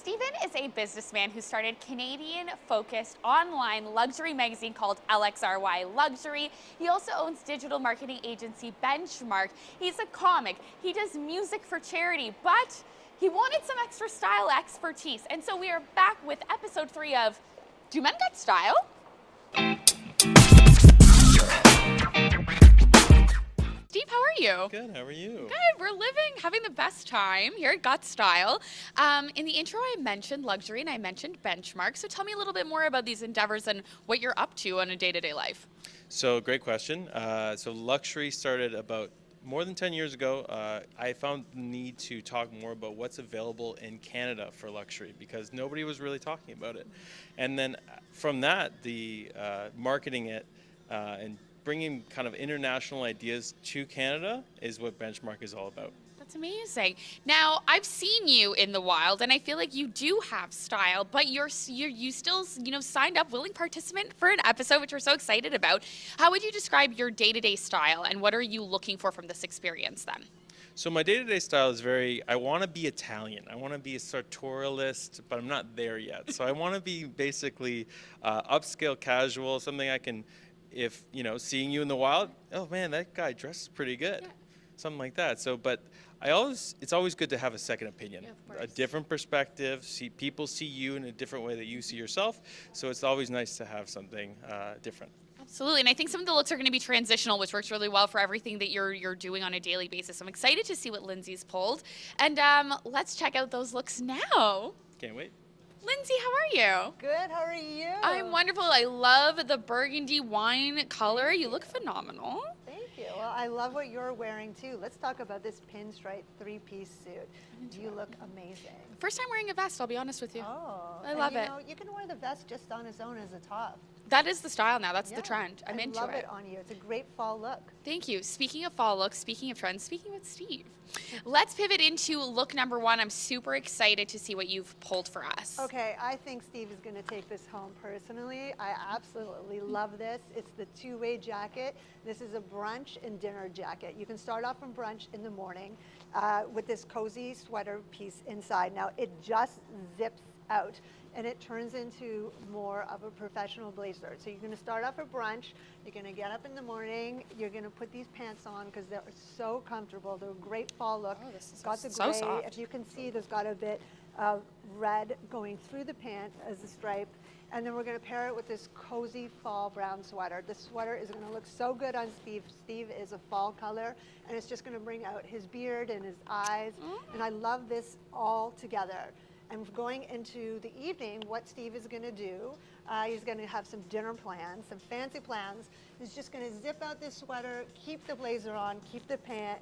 Stephen is a businessman who started Canadian-focused online luxury magazine called LXRY Luxury. He also owns digital marketing agency Benchmark. He's a comic. He does music for charity, but he wanted some extra style expertise. And so we are back with episode 3 of Do Men Got Style? Steve, how are you? Good, how are you? Good, we're having the best time here at Got Style. In the intro, I mentioned luxury and I mentioned Benchmark. So tell me a little bit more about these endeavors and what you're up to on a day-to-day life. So, great question. So luxury started about more than 10 years ago. I found the need to talk more about what's available in Canada for luxury because nobody was really talking about it. And then from that, the marketing it and bringing kind of international ideas to Canada is what Benchmark is all about. That's amazing. Now, I've seen you in the wild, and I feel like you do have style, but you still, signed up, willing participant for an episode, which we're so excited about. How would you describe your day-to-day style, and what are you looking for from this experience then? So my day-to-day style is I want to be Italian. I want to be a sartorialist, but I'm not there yet. So I want to be basically upscale casual, something I can, if, seeing you in the wild, oh man, that guy dresses pretty good. Yeah. Something like that. So, but it's always good to have a second opinion, a different perspective. People see you in a different way that you see yourself. So it's always nice to have something different. Absolutely, and I think some of the looks are going to be transitional, which works really well for everything that you're doing on a daily basis. I'm excited to see what Lindsay's pulled, and let's check out those looks now. Can't wait. Lindsay, how are you? Good, how are you? I'm wonderful. I love the burgundy wine color. You look phenomenal. Thank you. Well, I love what you're wearing too. Let's talk about this pinstripe 3-piece suit. You look amazing. First time wearing a vest, I'll be honest with you. Oh. I love it. You can wear the vest just on its own as a top. That is the style now. That's the trend. I'm into it. I love it on you. It's a great fall look. Thank you. Speaking of fall looks, speaking of trends, speaking with Steve, let's pivot into look number 1. I'm super excited to see what you've pulled for us. Okay, I think Steve is going to take this home personally. I absolutely love this. It's the two-way jacket. This is a brunch and dinner jacket. You can start off from brunch in the morning with this cozy sweater piece inside. Now, it just zips out and it turns into more of a professional blazer. So you're going to start off at brunch, you're going to get up in the morning, you're going to put these pants on because they're so comfortable. They're a great fall look. Oh, this is got the so gray. soft. If you can see, there's got a bit of red going through the pant as a stripe. And then we're going to pair it with this cozy fall brown sweater. This sweater is going to look so good on Steve. Steve is a fall color, and it's just going to bring out his beard and his eyes. And I love this all together. And going into the evening, what Steve is going to do, he's going to have some dinner plans, some fancy plans. He's just going to zip out this sweater, keep the blazer on, keep the pant,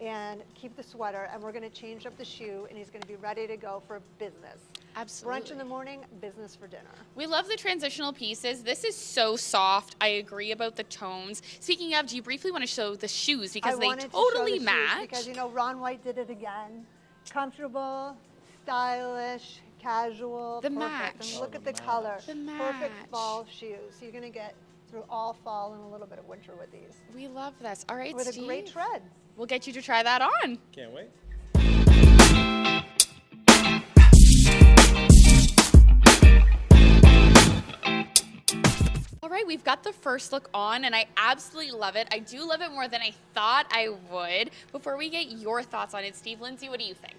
and keep the sweater. And we're going to change up the shoe, and he's going to be ready to go for business. Absolutely. Brunch in the morning, business for dinner. We love the transitional pieces. This is so soft. I agree about the tones. Speaking of, do you briefly want to show the shoes because they totally match? Because Ron White did it again. Comfortable, stylish, casual, the perfect. match. And look at the color. The match. Perfect fall shoes. So you're going to get through all fall and a little bit of winter with these. We love this. All right, with Steve. a great tread. We'll get you to try that on. Can't wait. All right, we've got the first look on, and I absolutely love it. I do love it more than I thought I would. Before we get your thoughts on it, Steve, Lindsay, what do you think?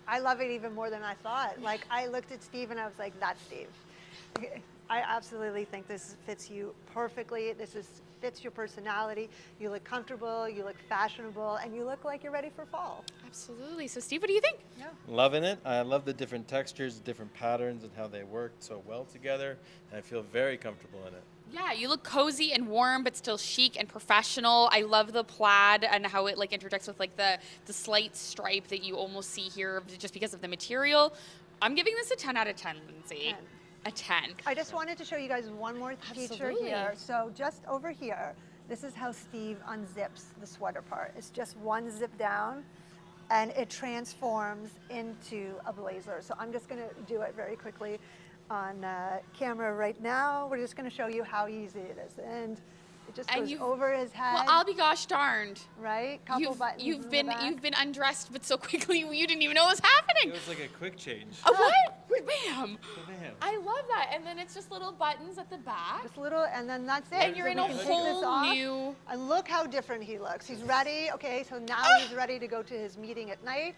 I love it even more than I thought. Like, I looked at Steve and I was like, that's Steve. I absolutely think this fits you perfectly. Fits your personality. You look comfortable, you look fashionable, and you look like you're ready for fall. Absolutely. So, Steve, what do you think? Yeah. Loving it. I love the different textures, different patterns, and how they work so well together. And I feel very comfortable in it. Yeah, you look cozy and warm, but still chic and professional. I love the plaid and how it interjects with the slight stripe that you almost see here just because of the material. I'm giving this a 10 out of 10, Lindsay. 10. A 10. I just wanted to show you guys one more feature here. So just over here, this is how Steve unzips the sweater part. It's just one zip down, and it transforms into a blazer. So I'm just going to do it very quickly on camera right now. We're just going to show you how easy it is. And It just And goes you've- over his head, Well, I'll be gosh darned. right? Couple buttons You've in been the back. you've been undressed, but so quickly you didn't even know it was happening. It was like a quick change. What? Bam! Bam. I love that. And then it's just little buttons at the back. Just little, and then that's it. And you're So in we a can take whole this off, new- And look how different he looks. He's ready. Okay, so now he's ready to go to his meeting at night.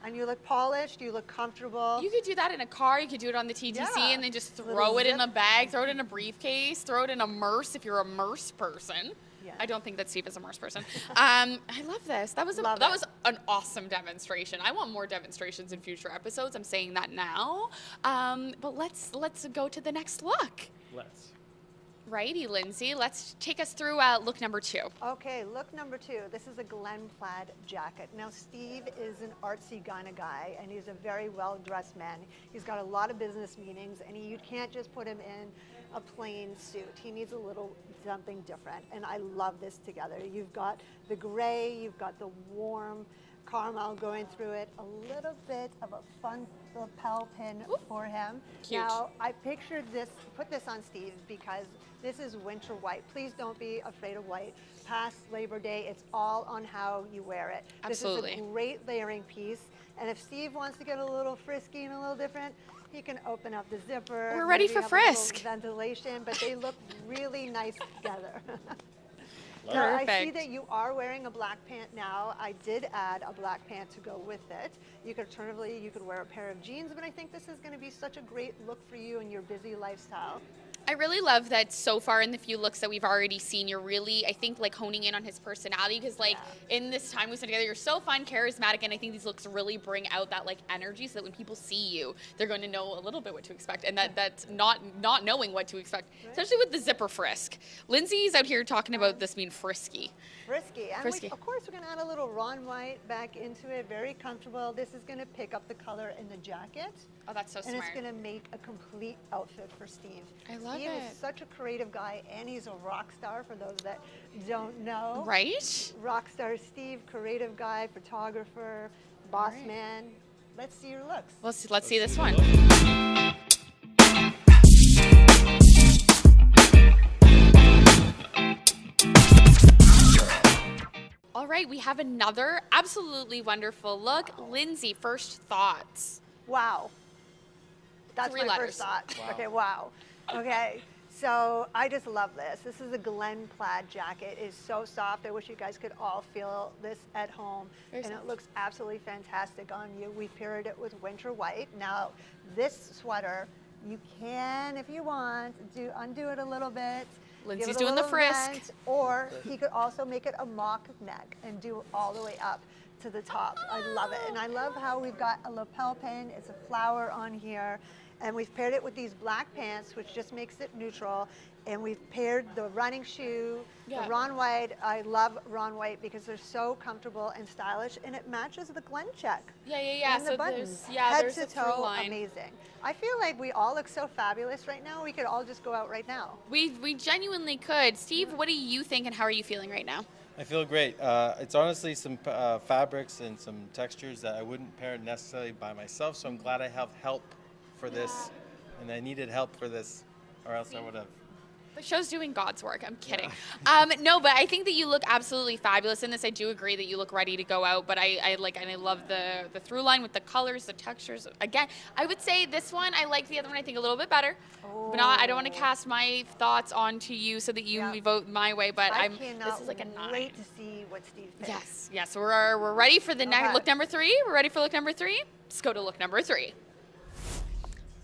And you look polished. You look comfortable. You could do that in a car. You could do it on the TTC Yeah. and then just Little throw it in a zip. bag, throw it in a briefcase, throw it in a Merce if you're a Merce person. Yeah. I don't think that Steve is a Merce person. I love this. That was Love that it. was an awesome demonstration. I want more demonstrations in future episodes. I'm saying that now. But let's go to the next look. Let's. Righty, Lindsay. Let's take us through look number 2. Okay, look number 2. This is a Glen plaid jacket. Now, Steve is an artsy kind of guy, and he's a very well-dressed man. He's got a lot of business meetings, and you can't just put him in a plain suit. He needs a little something different, and I love this together. You've got the gray, you've got the warm caramel going through it, a little bit of a fun lapel pin for him. Cute. Now, I pictured this, put this on Steve because this is winter white. Please don't be afraid of white. Past Labor Day, it's all on how you wear it. Absolutely. This is a great layering piece. And if Steve wants to get a little frisky and a little different, he can open up the zipper. We're ready maybe for have a little frisk. ventilation, but they look really nice together. Now, I see Perfect. that you are wearing a black pant now. I did add a black pant to go with it. You could alternatively, you could wear a pair of jeans, but I think this is going to be such a great look for you in your busy lifestyle. I really love that so far in the few looks that we've already seen, you're really, I think, like honing in on his personality because, like, in this time we spent together, you're so fun, charismatic, and I think these looks really bring out that, like, energy so that when people see you, they're going to know a little bit what to expect, and that's not knowing what to expect, especially with the zipper frisk. Lindsay's out here talking about this being frisky. Frisky. And Frisky. of course, we're going to add a little Ron White back into it. Very comfortable. This is going to pick up the color in the jacket. Oh, that's so And smart. it's going to make a complete outfit for Steve. I love Steve it. is such a creative guy, and he's a rock star for those that don't know. Right? Rock star Steve, creative guy, photographer, boss right. man. Let's see your looks. Let's see this one. All right, we have another absolutely wonderful look. Lindsay, first thoughts. Wow. That's 3 my letters. first thought. Wow. Okay, wow. Okay, so I just love this. This is a Glen plaid jacket. It is so soft. I wish you guys could all feel this at home. Very And soft. it looks absolutely fantastic on you. We paired it with winter white. Now, this sweater, you can, if you want, undo it a little bit. give Lindsay's it a doing the little frisk. vent, or he could also make it a mock neck and do all the way up to the top. I love it. And I love how we've got a lapel pin. It's a flower on here. And we've paired it with these black pants, which just makes it neutral. And we've paired the running shoe, Yeah. the Ron White. I love Ron White because they're so comfortable and stylish, and it matches the Glen check. Yeah. And So the buttons, there's head there's to a through toe, line. amazing. I feel like we all look so fabulous right now. We could all just go out right now. We genuinely could. Steve, what do you think and how are you feeling right now? I feel great. It's honestly some fabrics and some textures that I wouldn't pair necessarily by myself, so I'm glad I have help for this, and I needed help for this, or else I would have. The show's doing God's work. I'm kidding. No, but I think that you look absolutely fabulous in this. I do agree that you look ready to go out, but I like, and I love the through line with the colors, the textures. Again, I would say this one, I like the other one, I think a little bit better. But not, I don't want to cast my thoughts onto you so that you Yeah. vote my way, but I this cannot is like a 9. wait to see what Steve picks. Yes. We're ready for the next Okay. look number 3. We're ready for look number 3. Let's go to look number 3.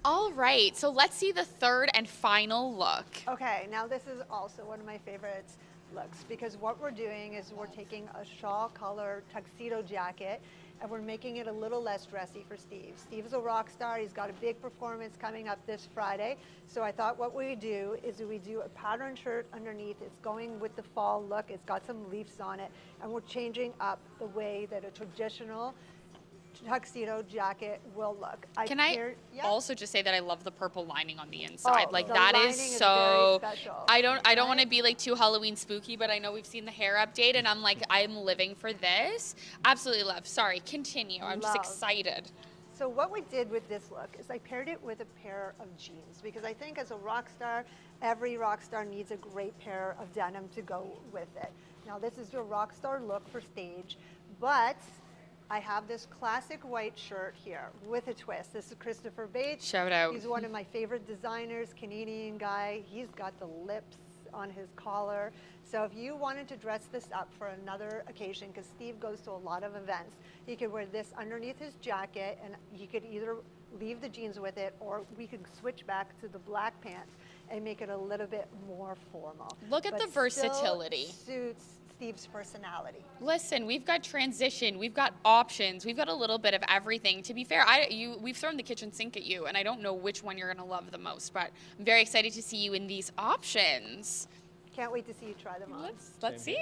All right, so let's see the third and final look. Okay, now this is also one of my favorite looks because what we're doing is we're taking a shawl color tuxedo jacket and we're making it a little less dressy for Steve. Steve's a rock star. He's got a big performance coming up this Friday. So I thought what we do is we do a pattern shirt underneath. It's going with the fall look. It's got some leaves on it. And we're changing up the way that a traditional tuxedo jacket will look. Can I paired- yeah. also just say that I love the purple lining on the inside? Oh, Like the that lining is is so. very special, I don't want to right? be like too Halloween spooky, but I know we've seen the hair update, and I'm like I'm living for this. Absolutely love. Sorry, continue. I'm just Love. excited. So what we did with this look is I paired it with a pair of jeans because I think as a rock star, every rock star needs a great pair of denim to go with it. Now this is your rock star look for stage, but I have this classic white shirt here with a twist. This is Christopher Bates. Shout out. He's one of my favorite designers, Canadian guy. He's got the lips on his collar. So if you wanted to dress this up for another occasion, because Steve goes to a lot of events, he could wear this underneath his jacket, and he could either leave the jeans with it, or we could switch back to the black pants and make it a little bit more formal. Look at the versatility. Still suits Steve's personality. Listen, we've got transition, we've got options, we've got a little bit of everything. To be fair, we've thrown the kitchen sink at you, and I don't know which one you're gonna love the most, but I'm very excited to see you in these options. Can't wait to see you try them on. Let's see.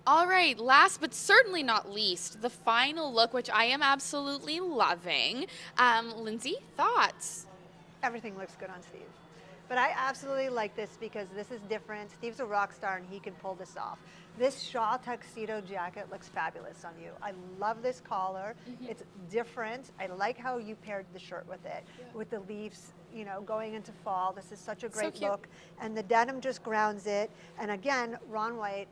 All right, last but certainly not least, the final look, which I am absolutely loving. Lindsay, thoughts? Everything looks good on Steve. But I absolutely like this because this is different. Steve's a rock star and he can pull this off. This shawl tuxedo jacket looks fabulous on you. I love this collar. It's different. I like how you paired the shirt with it, with the leaves, you know, going into fall. This is such a great cute. look. And the denim just grounds it. And again, Ron White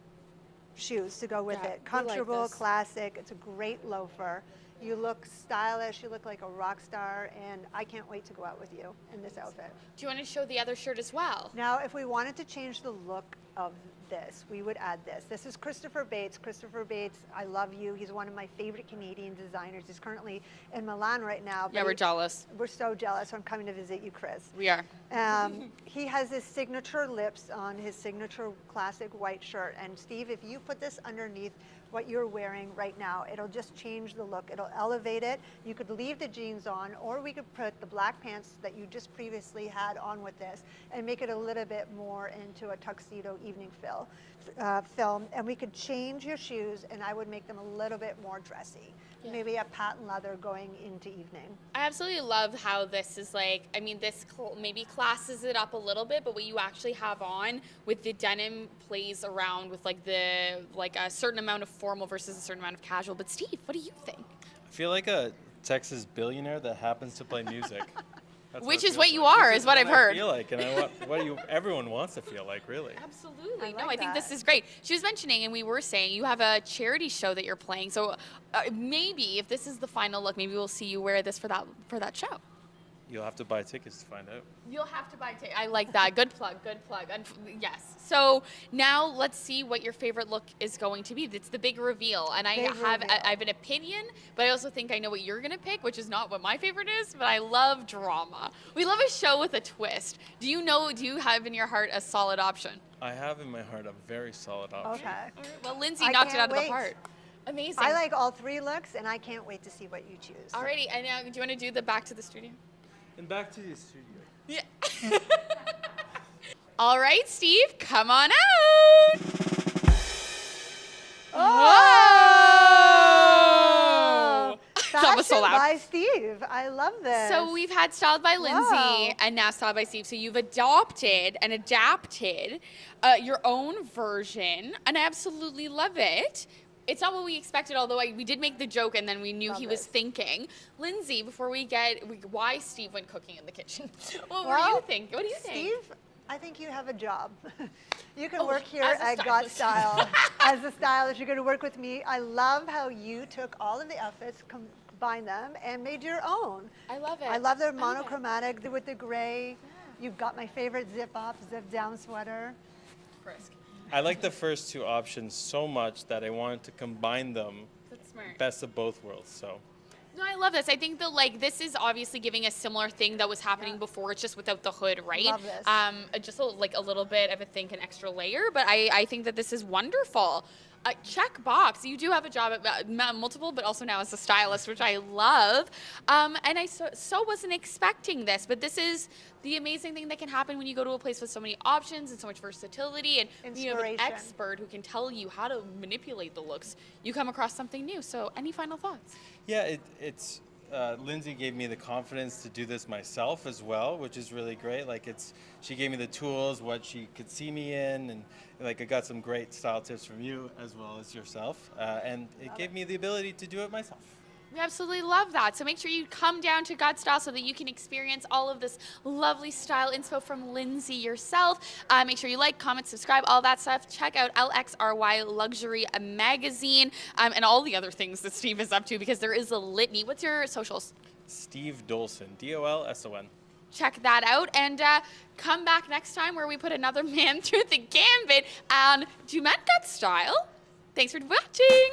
shoes to go with Yeah, it. we like Comfortable, this. classic. It's a great loafer. You look stylish, you look like a rock star, and I can't wait to go out with you in this outfit. Do you want to show the other shirt as well? Now, if we wanted to change the look of this, we would add this. This is Christopher Bates. Christopher Bates, I love you. He's one of my favorite Canadian designers. He's currently in Milan right now. Yeah, we're jealous. We're so jealous. I'm coming to visit you, Chris. We are. He has his signature lips on his signature classic white shirt. And Steve, if you put this underneath what you're wearing right now, it'll just change the look. It'll elevate it. You could leave the jeans on, or we could put the black pants that you just previously had on with this and make it a little bit more into a tuxedo evening film. And we could change your shoes, and I would make them a little bit more dressy. Yeah. Maybe a patent leather going into evening. I absolutely love how this is like, I mean, this maybe classes it up a little bit, but what you actually have on with the denim plays around with like a certain amount of formal versus a certain amount of casual. But Steve, what do you think? I feel like a Texas billionaire that happens to play music. That's Which it is what feels you like. are, This is what I've I heard. feel like, and everyone wants to feel like, really. Absolutely. I No, like I think this that. is great. She was mentioning, and we were saying, you have a charity show that you're playing. So maybe if this is the final look, maybe we'll see you wear this for that show. You'll have to buy tickets to find out. You'll have to buy tickets. I like that. Good plug. Good plug. Yes. So now let's see what your favorite look is going to be. It's the big reveal, and I Big have reveal. I have an opinion, but I also think I know what you're gonna pick, which is not what my favorite is. But I love drama. We love a show with a twist. Do you have in your heart a solid option? I have in my heart a very solid option. Okay. All right. Well, Lindsay I knocked it can't out of the wait. park. Amazing. I like all three looks, and I can't wait to see what you choose. Alrighty, and now do you want to do the back to the studio? And back to the studio. Yeah. All right, Steve, come on out. Oh! That was so Fashion loud. by Steve. I love this. So we've had Styled by Lindsay Wow. and now Styled by Steve. So you've adopted and adapted your own version, and I absolutely love it. It's not what we expected, although we did make the joke and then we knew Love he was this. thinking. Lindsay, before why Steve went cooking in the kitchen? What were Well, you think? What do you think? Steve, I think you have a job. You can Oh, work here as a at Got stylist. Style as a stylist. You're going to work with me. I love how you took all of the outfits, combined them, and made your own. I love it. I love their it. monochromatic with the gray. You've got my favorite zip up, zip down sweater. Frisk. I like the first two options so much that I wanted to combine them, That's smart. best of both worlds. So No, I love this. I think that this is obviously giving a similar thing that was happening before. It's just without the hood, right? Love this. Just a little bit of an extra layer, but I think that this is wonderful. Check box. You do have a job at multiple, but also now as a stylist, which I love. And I so wasn't expecting this, but this is the amazing thing that can happen when you go to a place with so many options and so much versatility, and you have an Inspiration. expert who can tell you how to manipulate the looks. You come across something new. So, any final thoughts? yeah, it's Lindsay gave me the confidence to do this myself as well, which is really great. Like she gave me the tools, what she could see me in, and like I got some great style tips from you as well as yourself, and it gave me the ability to do it myself. We absolutely love that. So make sure you come down to Gut Style so that you can experience all of this lovely style inspo from Lindsay yourself. Make sure you like, comment, subscribe, all that stuff. Check out LXRY Luxury Magazine and all the other things that Steve is up to, because there is a litany. What's your socials? Steve Dolson, Dolson. Check that out, and come back next time where we put another man through the gambit on Do Men Gut Style? Thanks for watching.